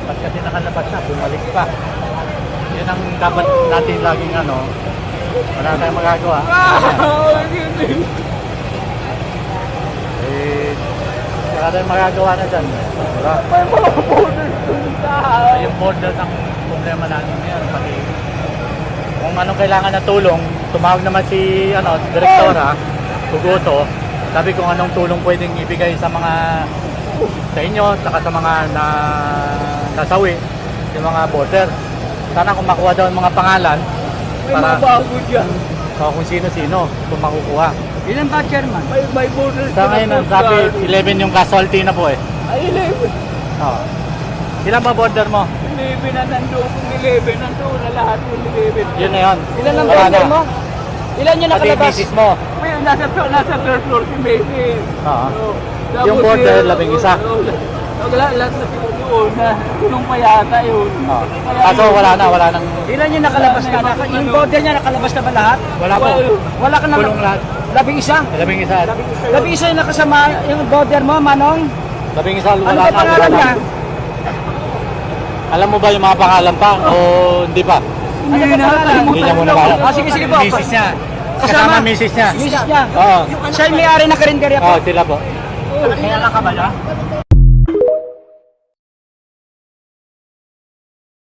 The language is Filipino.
Ba't kasi nakalabas na, bumalik pa. Yun ang dapat natin laging ano, wala tayong magagawa. Eh, wala tayong magagawa na dyan. Diba? May mga border dun sa Yung border ang problema natin ngayon. Pati kung anong kailangan na tulong, tumawag naman si direktora, Tugoto. Sabi kung anong tulong pwedeng ibigay sa mga sa inyo, saka sa mga nasawi, yung mga border. Sana kung makuha daw ang mga pangalan, may mga bago dyan. kung sino-sino, kung makukuha. Ilan ba, Chairman? May border. Sa ngayon, ang sabi, 11 yung casualty na po eh. Ay, 11. Oo. Ilan ba border mo? 11 na nandoon. 11 nandoon na lahat yung 11. Yun na yun. Ilan ang Wala border na. mo? Ilan yung Pati nakalabas? misis mo. May nasa third floor si Mason. Oo. Yung border, 11. Lahat na doon na tulong pa yata yun. Oo. Kaso wala nang... Ilan yung nakalabas na? Yung border niya nakalabas na ba lahat? Wala po. Wala ka na. Kulong lahat. 11? 11. 11 yung nakasama yung border mo, Manong? 11 Ano wala ba na. pangalan niya? Alam mo ba yung mga pangalan pa o hindi pa? Ano ba pangalan? Hindi niya muna pangalan. Ah, sige, sige po. Misis niya. Kasama? Kasama misis niya. Misis niya. Oo. Siya yung may-ari na karinderya po. Oo, sila po. Kaya ka ba niya?